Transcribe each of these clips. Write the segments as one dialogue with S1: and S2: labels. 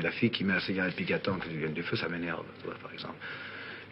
S1: Mais la fille qui met la cigarette piquant que tu viennes du feu, ça m'énerve, par exemple.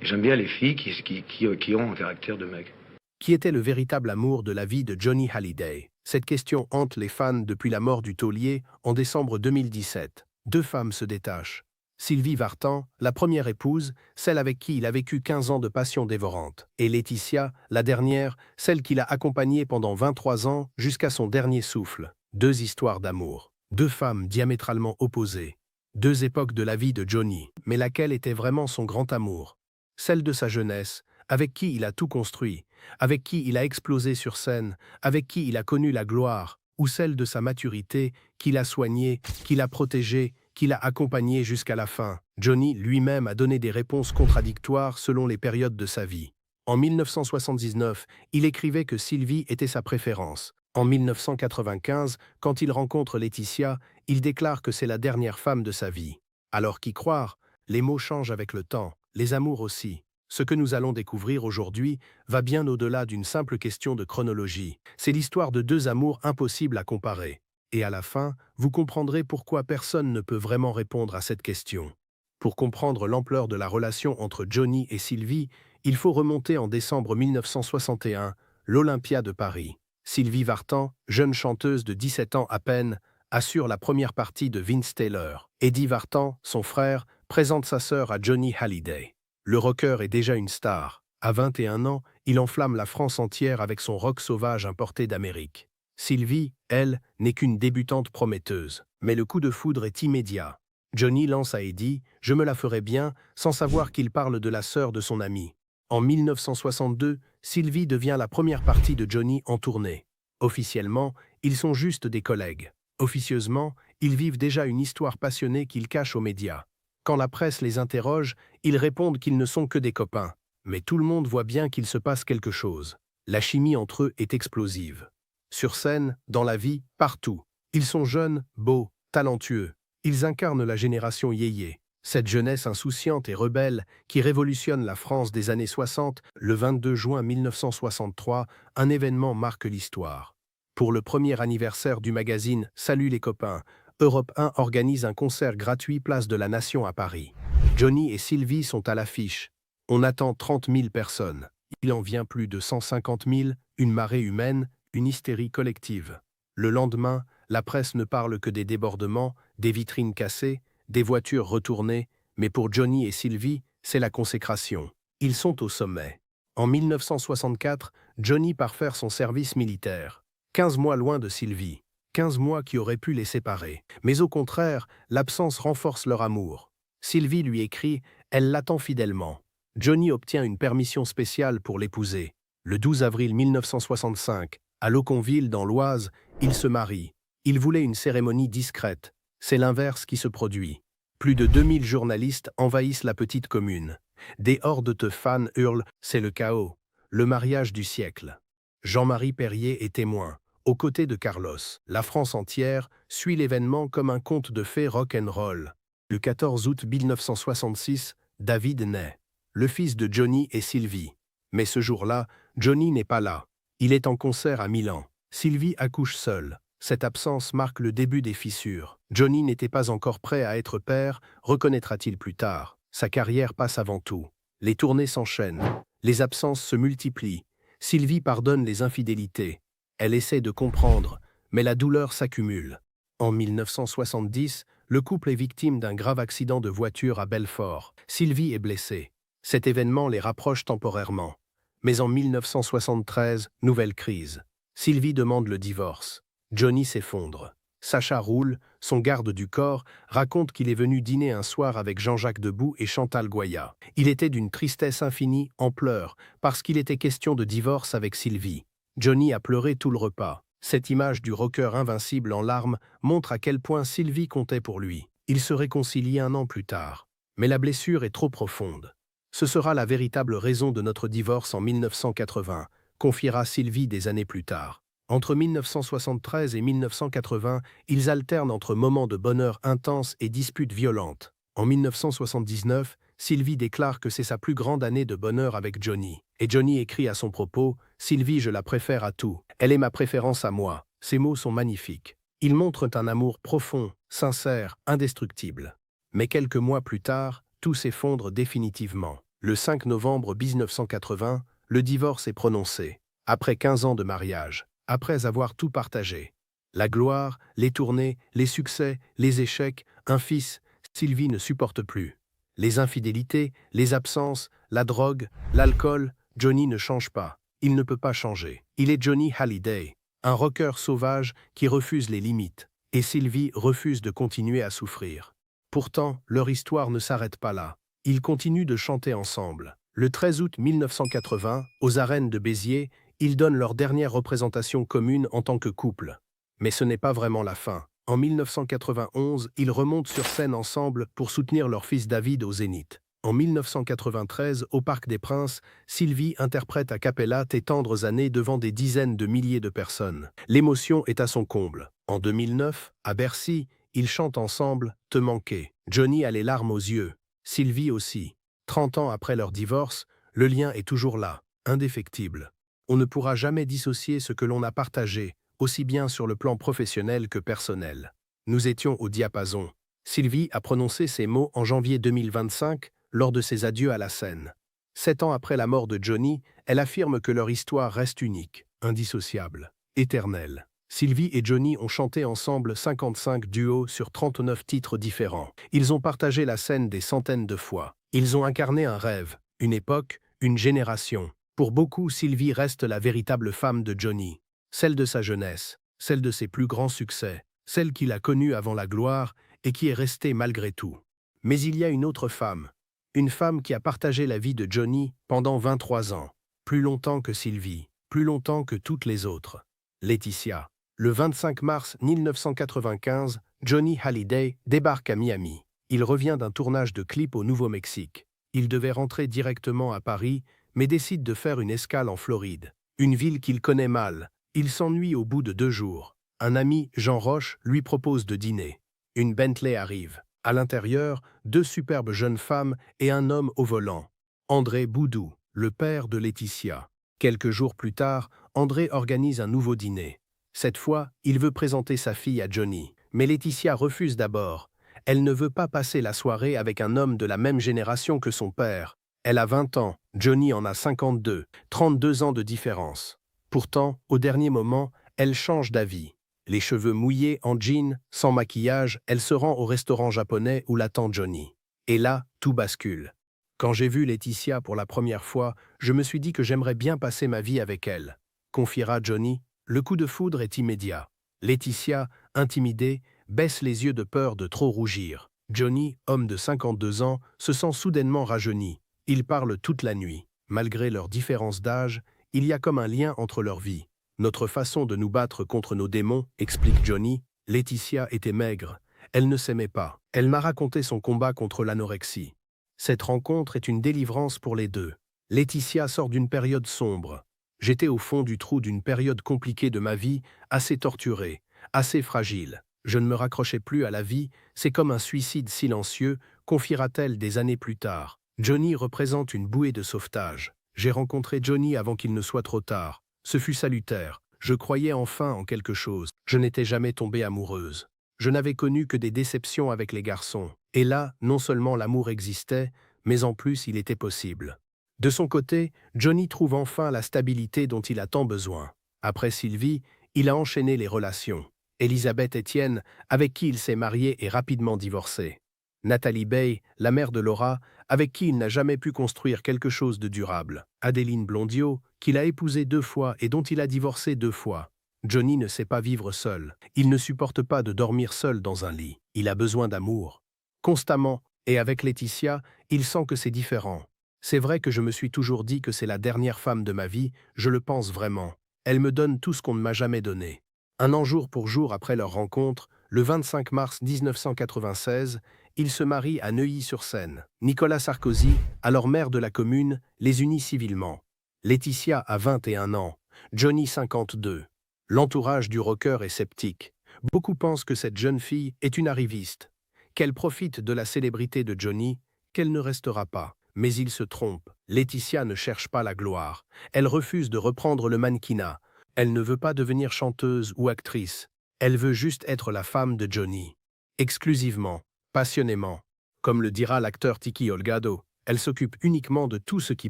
S1: Et j'aime bien les filles qui ont un caractère de mec.
S2: Qui était le véritable amour de la vie de Johnny Hallyday? Cette question hante les fans depuis la mort du taulier en décembre 2017. Deux femmes se détachent. Sylvie Vartan, la première épouse, celle avec qui il a vécu 15 ans de passion dévorante. Et Laetitia, la dernière, celle qu'il a accompagnée pendant 23 ans jusqu'à son dernier souffle. Deux histoires d'amour. Deux femmes diamétralement opposées. Deux époques de la vie de Johnny. Mais laquelle était vraiment son grand amour? Celle de sa jeunesse, avec qui il a tout construit, avec qui il a explosé sur scène, avec qui il a connu la gloire, ou celle de sa maturité, qu'il a soignée, qu'il a protégée, qu'il a accompagnée jusqu'à la fin. Johnny lui-même a donné des réponses contradictoires selon les périodes de sa vie. En 1979, il écrivait que Sylvie était sa préférence. En 1995, quand il rencontre Laetitia, il déclare que c'est la dernière femme de sa vie. Alors qu'y croire? Les mots changent avec le temps, les amours aussi. Ce que nous allons découvrir aujourd'hui va bien au-delà d'une simple question de chronologie. C'est l'histoire de deux amours impossibles à comparer. Et à la fin, vous comprendrez pourquoi personne ne peut vraiment répondre à cette question. Pour comprendre l'ampleur de la relation entre Johnny et Sylvie, il faut remonter en décembre 1961, l'Olympia de Paris. Sylvie Vartan, jeune chanteuse de 17 ans à peine, assure la première partie de Vince Taylor. Eddie Vartan, son frère, présente sa sœur à Johnny Hallyday. Le rocker est déjà une star. À 21 ans, il enflamme la France entière avec son rock sauvage importé d'Amérique. Sylvie, elle, n'est qu'une débutante prometteuse. Mais le coup de foudre est immédiat. Johnny lance à Eddie « Je me la ferai bien » sans savoir qu'il parle de la sœur de son ami. En 1962, Sylvie devient la première partie de Johnny en tournée. Officiellement, ils sont juste des collègues. Officieusement, ils vivent déjà une histoire passionnée qu'ils cachent aux médias. Quand la presse les interroge, ils répondent qu'ils ne sont que des copains. Mais tout le monde voit bien qu'il se passe quelque chose. La chimie entre eux est explosive. Sur scène, dans la vie, partout. Ils sont jeunes, beaux, talentueux. Ils incarnent la génération yéyé. Cette jeunesse insouciante et rebelle qui révolutionne la France des années 60, le 22 juin 1963, un événement marque l'histoire. Pour le premier anniversaire du magazine Salut les copains, Europe 1 organise un concert gratuit place de la Nation à Paris. Johnny et Sylvie sont à l'affiche. On attend 30 000 personnes. Il en vient plus de 150 000, une marée humaine, une hystérie collective. Le lendemain, la presse ne parle que des débordements, des vitrines cassées, des voitures retournées, mais pour Johnny et Sylvie, c'est la consécration. Ils sont au sommet. En 1964, Johnny part faire son service militaire. 15 mois loin de Sylvie. 15 mois qui auraient pu les séparer. Mais au contraire, l'absence renforce leur amour. Sylvie lui écrit, elle l'attend fidèlement. Johnny obtient une permission spéciale pour l'épouser. Le 12 avril 1965, à Loconville, dans l'Oise, ils se marient. Ils voulaient une cérémonie discrète. C'est l'inverse qui se produit. Plus de 2000 journalistes envahissent la petite commune. Des hordes de fans hurlent « c'est le chaos », le mariage du siècle. Jean-Marie Perrier est témoin. Aux côtés de Carlos, la France entière suit l'événement comme un conte de fées rock'n'roll. Le 14 août 1966, David naît, le fils de Johnny et Sylvie. Mais ce jour-là, Johnny n'est pas là. Il est en concert à Milan. Sylvie accouche seule. Cette absence marque le début des fissures. Johnny n'était pas encore prêt à être père, reconnaîtra-t-il plus tard. Sa carrière passe avant tout. Les tournées s'enchaînent. Les absences se multiplient. Sylvie pardonne les infidélités. Elle essaie de comprendre, mais la douleur s'accumule. En 1970, le couple est victime d'un grave accident de voiture à Belfort. Sylvie est blessée. Cet événement les rapproche temporairement. Mais en 1973, nouvelle crise. Sylvie demande le divorce. Johnny s'effondre. Sacha Roule, son garde du corps, raconte qu'il est venu dîner un soir avec Jean-Jacques Debout et Chantal Goya. Il était d'une tristesse infinie, en pleurs, parce qu'il était question de divorce avec Sylvie. Johnny a pleuré tout le repas. Cette image du rocker invincible en larmes montre à quel point Sylvie comptait pour lui. Ils se réconcilient un an plus tard. Mais la blessure est trop profonde. Ce sera la véritable raison de notre divorce en 1980, confiera Sylvie des années plus tard. Entre 1973 et 1980, ils alternent entre moments de bonheur intense et disputes violentes. En 1979, Sylvie déclare que c'est sa plus grande année de bonheur avec Johnny. Et Johnny écrit à son propos « Sylvie, je la préfère à tout. Elle est ma préférence à moi. » Ces mots sont magnifiques. Ils montrent un amour profond, sincère, indestructible. Mais quelques mois plus tard, tout s'effondre définitivement. Le 5 novembre 1980, le divorce est prononcé. Après 15 ans de mariage, après avoir tout partagé. La gloire, les tournées, les succès, les échecs, un fils, Sylvie ne supporte plus. Les infidélités, les absences, la drogue, l'alcool, Johnny ne change pas. Il ne peut pas changer. Il est Johnny Hallyday, un rocker sauvage qui refuse les limites. Et Sylvie refuse de continuer à souffrir. Pourtant, leur histoire ne s'arrête pas là. Ils continuent de chanter ensemble. Le 13 août 1980, aux arènes de Béziers, ils donnent leur dernière représentation commune en tant que couple. Mais ce n'est pas vraiment la fin. En 1991, ils remontent sur scène ensemble pour soutenir leur fils David au Zénith. En 1993, au Parc des Princes, Sylvie interprète a cappella Tes tendres années devant des dizaines de milliers de personnes. L'émotion est à son comble. En 2009, à Bercy, ils chantent ensemble Te manquer. Johnny a les larmes aux yeux. Sylvie aussi. 30 ans après leur divorce, le lien est toujours là, indéfectible. On ne pourra jamais dissocier ce que l'on a partagé, aussi bien sur le plan professionnel que personnel. Nous étions au diapason. Sylvie a prononcé ces mots en janvier 2025, lors de ses adieux à la scène. 7 ans après la mort de Johnny, elle affirme que leur histoire reste unique, indissociable, éternelle. Sylvie et Johnny ont chanté ensemble 55 duos sur 39 titres différents. Ils ont partagé la scène des centaines de fois. Ils ont incarné un rêve, une époque, une génération. Pour beaucoup, Sylvie reste la véritable femme de Johnny. Celle de sa jeunesse, celle de ses plus grands succès, celle qu'il a connue avant la gloire et qui est restée malgré tout. Mais il y a une autre femme. Une femme qui a partagé la vie de Johnny pendant 23 ans. Plus longtemps que Sylvie, plus longtemps que toutes les autres. Laetitia. Le 25 mars 1995, Johnny Hallyday débarque à Miami. Il revient d'un tournage de clip au Nouveau-Mexique. Il devait rentrer directement à Paris, mais décide de faire une escale en Floride. Une ville qu'il connaît mal. Il s'ennuie au bout de 2 jours. Un ami, Jean Roche, lui propose de dîner. Une Bentley arrive. À l'intérieur, 2 superbes jeunes femmes et un homme au volant. André Boudou, le père de Laetitia. Quelques jours plus tard, André organise un nouveau dîner. Cette fois, il veut présenter sa fille à Johnny. Mais Laetitia refuse d'abord. Elle ne veut pas passer la soirée avec un homme de la même génération que son père. Elle a 20 ans, Johnny en a 52, 32 ans de différence. Pourtant, au dernier moment, elle change d'avis. Les cheveux mouillés, en jean, sans maquillage, elle se rend au restaurant japonais où l'attend Johnny. Et là, tout bascule. Quand j'ai vu Laetitia pour la première fois, je me suis dit que j'aimerais bien passer ma vie avec elle. Confiera Johnny. Le coup de foudre est immédiat. Laetitia, intimidée, baisse les yeux de peur de trop rougir. Johnny, homme de 52 ans, se sent soudainement rajeuni. Ils parlent toute la nuit. Malgré leur différence d'âge, il y a comme un lien entre leurs vies. Notre façon de nous battre contre nos démons, explique Johnny. Laetitia était maigre. Elle ne s'aimait pas. Elle m'a raconté son combat contre l'anorexie. Cette rencontre est une délivrance pour les deux. Laetitia sort d'une période sombre. J'étais au fond du trou d'une période compliquée de ma vie, assez torturée, assez fragile. Je ne me raccrochais plus à la vie, c'est comme un suicide silencieux, confiera-t-elle des années plus tard. Johnny représente une bouée de sauvetage. J'ai rencontré Johnny avant qu'il ne soit trop tard. Ce fut salutaire. Je croyais enfin en quelque chose. Je n'étais jamais tombée amoureuse. Je n'avais connu que des déceptions avec les garçons. Et là, non seulement l'amour existait, mais en plus il était possible. De son côté, Johnny trouve enfin la stabilité dont il a tant besoin. Après Sylvie, il a enchaîné les relations. Elisabeth Etienne, avec qui il s'est marié et rapidement divorcé. Nathalie Bey, la mère de Laura, avec qui il n'a jamais pu construire quelque chose de durable. Adéline Blondiot, qu'il a épousée 2 fois et dont il a divorcé 2 fois. Johnny ne sait pas vivre seul. Il ne supporte pas de dormir seul dans un lit. Il a besoin d'amour. Constamment, et avec Laetitia, il sent que c'est différent. C'est vrai que je me suis toujours dit que c'est la dernière femme de ma vie, je le pense vraiment. Elle me donne tout ce qu'on ne m'a jamais donné. Un an jour pour jour après leur rencontre, le 25 mars 1996, ils se marient à Neuilly-sur-Seine. Nicolas Sarkozy, alors maire de la commune, les unit civilement. Laetitia a 21 ans, Johnny 52. L'entourage du rocker est sceptique. Beaucoup pensent que cette jeune fille est une arriviste, qu'elle profite de la célébrité de Johnny, qu'elle ne restera pas. Mais il se trompe. Laetitia ne cherche pas la gloire. Elle refuse de reprendre le mannequinat. Elle ne veut pas devenir chanteuse ou actrice. Elle veut juste être la femme de Johnny. Exclusivement, passionnément. Comme le dira l'acteur Tiki Holgado, elle s'occupe uniquement de tout ce qui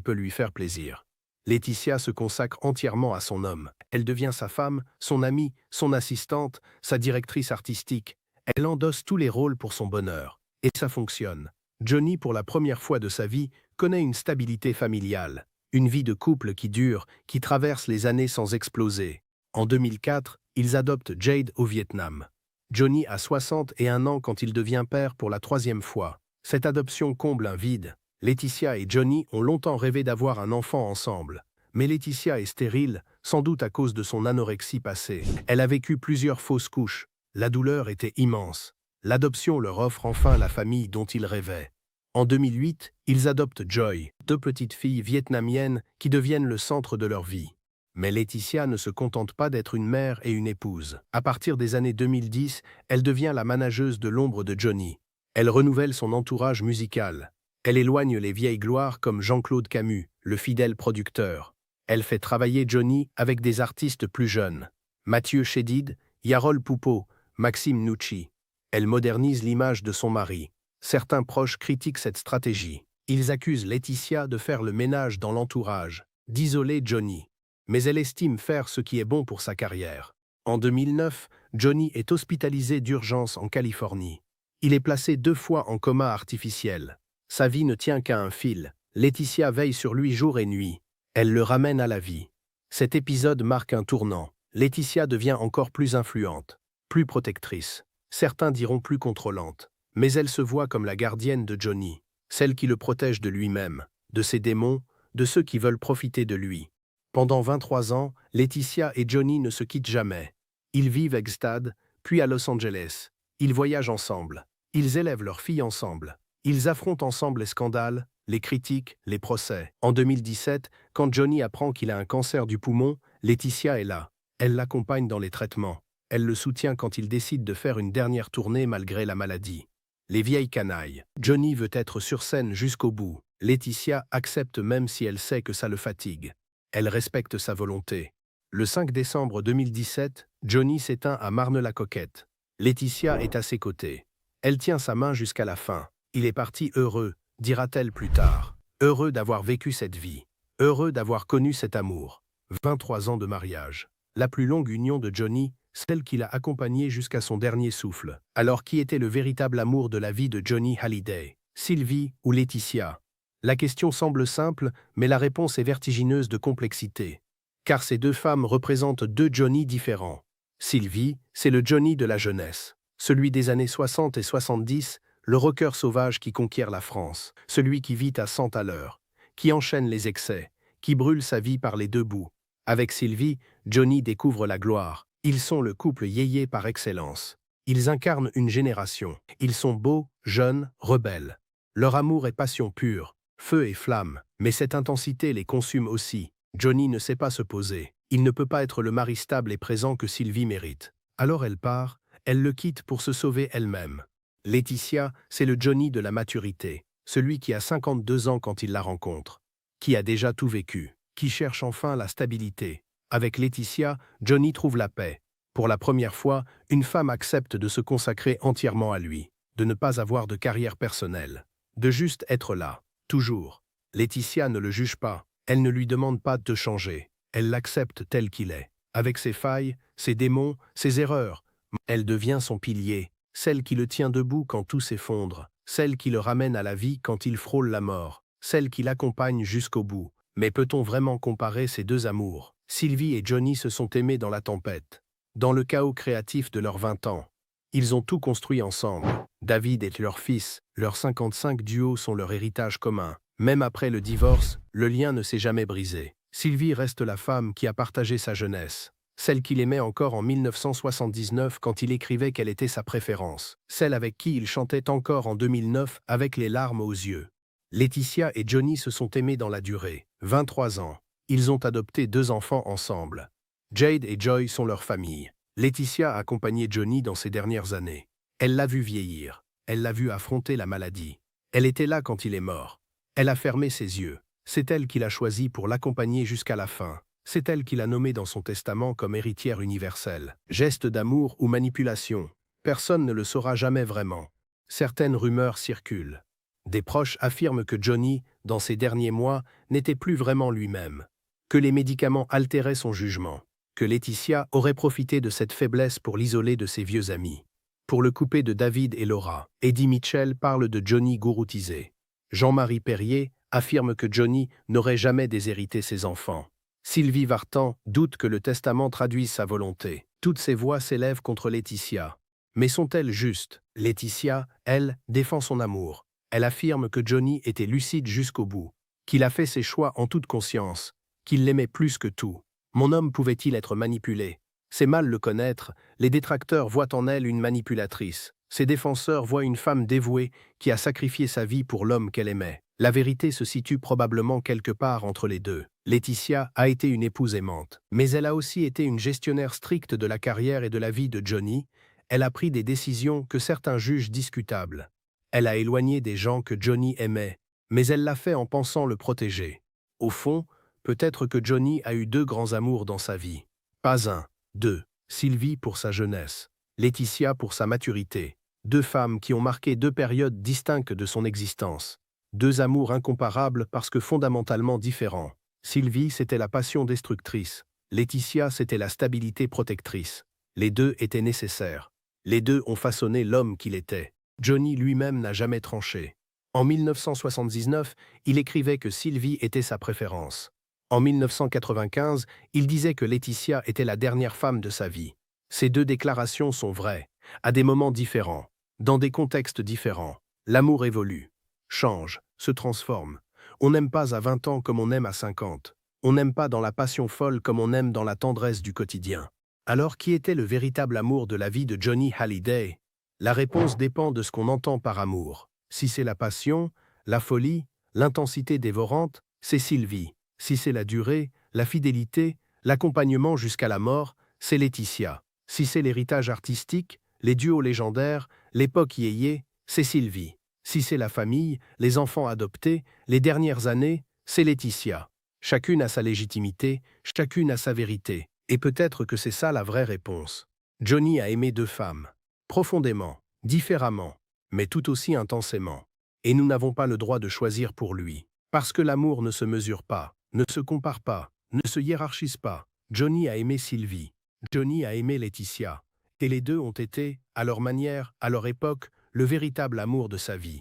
S2: peut lui faire plaisir. Laetitia se consacre entièrement à son homme. Elle devient sa femme, son amie, son assistante, sa directrice artistique. Elle endosse tous les rôles pour son bonheur. Et ça fonctionne. Johnny, pour la première fois de sa vie, connaît une stabilité familiale. Une vie de couple qui dure, qui traverse les années sans exploser. En 2004, ils adoptent Jade au Vietnam. Johnny a 61 ans quand il devient père pour la 3e fois. Cette adoption comble un vide. Laetitia et Johnny ont longtemps rêvé d'avoir un enfant ensemble. Mais Laetitia est stérile, sans doute à cause de son anorexie passée. Elle a vécu plusieurs fausses couches. La douleur était immense. L'adoption leur offre enfin la famille dont ils rêvaient. En 2008, ils adoptent Joy, 2 petites filles vietnamiennes qui deviennent le centre de leur vie. Mais Laetitia ne se contente pas d'être une mère et une épouse. À partir des années 2010, elle devient la manageuse de l'ombre de Johnny. Elle renouvelle son entourage musical. Elle éloigne les vieilles gloires comme Jean-Claude Camus, le fidèle producteur. Elle fait travailler Johnny avec des artistes plus jeunes. Mathieu Chédid, Yarol Poupeau, Maxime Nucci. Elle modernise l'image de son mari. Certains proches critiquent cette stratégie. Ils accusent Laetitia de faire le ménage dans l'entourage, d'isoler Johnny. Mais elle estime faire ce qui est bon pour sa carrière. En 2009, Johnny est hospitalisé d'urgence en Californie. Il est placé 2 fois en coma artificiel. Sa vie ne tient qu'à un fil. Laetitia veille sur lui jour et nuit. Elle le ramène à la vie. Cet épisode marque un tournant. Laetitia devient encore plus influente, plus protectrice. Certains diront plus contrôlante. Mais elle se voit comme la gardienne de Johnny, celle qui le protège de lui-même, de ses démons, de ceux qui veulent profiter de lui. Pendant 23 ans, Laetitia et Johnny ne se quittent jamais. Ils vivent à Gstad, puis à Los Angeles. Ils voyagent ensemble. Ils élèvent leurs filles ensemble. Ils affrontent ensemble les scandales, les critiques, les procès. En 2017, quand Johnny apprend qu'il a un cancer du poumon, Laetitia est là. Elle l'accompagne dans les traitements. Elle le soutient quand il décide de faire une dernière tournée malgré la maladie. Les vieilles canailles. Johnny veut être sur scène jusqu'au bout. Laetitia accepte même si elle sait que ça le fatigue. Elle respecte sa volonté. Le 5 décembre 2017, Johnny s'éteint à Marne-la-Coquette. Laetitia est à ses côtés. Elle tient sa main jusqu'à la fin. Il est parti heureux, dira-t-elle plus tard. Heureux d'avoir vécu cette vie. Heureux d'avoir connu cet amour. 23 ans de mariage. La plus longue union de Johnny, celle qui l'a accompagné jusqu'à son dernier souffle. Alors qui était le véritable amour de la vie de Johnny Hallyday? Sylvie ou Laetitia? La question semble simple, mais la réponse est vertigineuse de complexité. Car ces 2 femmes représentent 2 Johnny différents. Sylvie, c'est le Johnny de la jeunesse. Celui des années 60 et 70, le rocker sauvage qui conquiert la France. Celui qui vit à 100 à l'heure, qui enchaîne les excès, qui brûle sa vie par les 2 bouts. Avec Sylvie, Johnny découvre la gloire. Ils sont le couple yéyé par excellence. Ils incarnent une génération. Ils sont beaux, jeunes, rebelles. Leur amour est passion pure. Feu et flamme, mais cette intensité les consume aussi. Johnny ne sait pas se poser. Il ne peut pas être le mari stable et présent que Sylvie mérite. Alors elle part, elle le quitte pour se sauver elle-même. Laetitia, c'est le Johnny de la maturité, celui qui a 52 ans quand il la rencontre, qui a déjà tout vécu, qui cherche enfin la stabilité. Avec Laetitia, Johnny trouve la paix. Pour la première fois, une femme accepte de se consacrer entièrement à lui, de ne pas avoir de carrière personnelle, de juste être là. Toujours. Laetitia ne le juge pas. Elle ne lui demande pas de changer. Elle l'accepte tel qu'il est. Avec ses failles, ses démons, ses erreurs. Elle devient son pilier, celle qui le tient debout quand tout s'effondre, celle qui le ramène à la vie quand il frôle la mort, celle qui l'accompagne jusqu'au bout. Mais peut-on vraiment comparer ces 2 amours? Sylvie et Johnny se sont aimés dans la tempête, dans le chaos créatif de leurs 20 ans. Ils ont tout construit ensemble. David est leur fils, leurs 55 duos sont leur héritage commun. Même après le divorce, le lien ne s'est jamais brisé. Sylvie reste la femme qui a partagé sa jeunesse. Celle qu'il aimait encore en 1979 quand il écrivait qu'elle était sa préférence. Celle avec qui il chantait encore en 2009 avec les larmes aux yeux. Laetitia et Johnny se sont aimés dans la durée. 23 ans. Ils ont adopté 2 enfants ensemble. Jade et Joy sont leur famille. Laetitia a accompagné Johnny dans ces dernières années. Elle l'a vu vieillir. Elle l'a vu affronter la maladie. Elle était là quand il est mort. Elle a fermé ses yeux. C'est elle qui l'a choisi pour l'accompagner jusqu'à la fin. C'est elle qui l'a nommé dans son testament comme héritière universelle. Geste d'amour ou manipulation? Personne ne le saura jamais vraiment. Certaines rumeurs circulent. Des proches affirment que Johnny, dans ses derniers mois, n'était plus vraiment lui-même, que les médicaments altéraient son jugement, que Laetitia aurait profité de cette faiblesse pour l'isoler de ses vieux amis. Pour le couper de David et Laura, Eddie Mitchell parle de Johnny gouroutisé. Jean-Marie Perrier affirme que Johnny n'aurait jamais déshérité ses enfants. Sylvie Vartan doute que le testament traduise sa volonté. Toutes ces voix s'élèvent contre Laetitia. Mais sont-elles justes? Laetitia, elle, défend son amour. Elle affirme que Johnny était lucide jusqu'au bout, qu'il a fait ses choix en toute conscience, qu'il l'aimait plus que tout. Mon homme pouvait-il être manipulé? C'est mal le connaître, les détracteurs voient en elle une manipulatrice. Ses défenseurs voient une femme dévouée qui a sacrifié sa vie pour l'homme qu'elle aimait. La vérité se situe probablement quelque part entre les deux. Laetitia a été une épouse aimante, mais elle a aussi été une gestionnaire stricte de la carrière et de la vie de Johnny. Elle a pris des décisions que certains jugent discutables. Elle a éloigné des gens que Johnny aimait, mais elle l'a fait en pensant le protéger. Au fond, peut-être que Johnny a eu deux grands amours dans sa vie. Pas un, deux. Sylvie pour sa jeunesse, Laetitia pour sa maturité. Deux femmes qui ont marqué deux périodes distinctes de son existence. Deux amours incomparables parce que fondamentalement différents. Sylvie, c'était la passion destructrice. Laetitia, c'était la stabilité protectrice. Les deux étaient nécessaires. Les deux ont façonné l'homme qu'il était. Johnny lui-même n'a jamais tranché. En 1979, il écrivait que Sylvie était sa préférence. En 1995, il disait que Laetitia était la dernière femme de sa vie. Ces deux déclarations sont vraies, à des moments différents, dans des contextes différents. L'amour évolue, change, se transforme. On n'aime pas à 20 ans comme on aime à 50. On n'aime pas dans la passion folle comme on aime dans la tendresse du quotidien. Alors, qui était le véritable amour de la vie de Johnny Hallyday? La réponse dépend de ce qu'on entend par amour. Si c'est la passion, la folie, l'intensité dévorante, c'est Sylvie. Si c'est la durée, la fidélité, l'accompagnement jusqu'à la mort, c'est Laetitia. Si c'est l'héritage artistique, les duos légendaires, l'époque yéyé, c'est Sylvie. Si c'est la famille, les enfants adoptés, les dernières années, c'est Laetitia. Chacune a sa légitimité, chacune a sa vérité. Et peut-être que c'est ça la vraie réponse. Johnny a aimé deux femmes. Profondément, différemment, mais tout aussi intensément. Et nous n'avons pas le droit de choisir pour lui. Parce que l'amour ne se mesure pas, ne se compare pas, ne se hiérarchise pas. Johnny a aimé Sylvie. Johnny a aimé Laetitia. Et les deux ont été, à leur manière, à leur époque, le véritable amour de sa vie.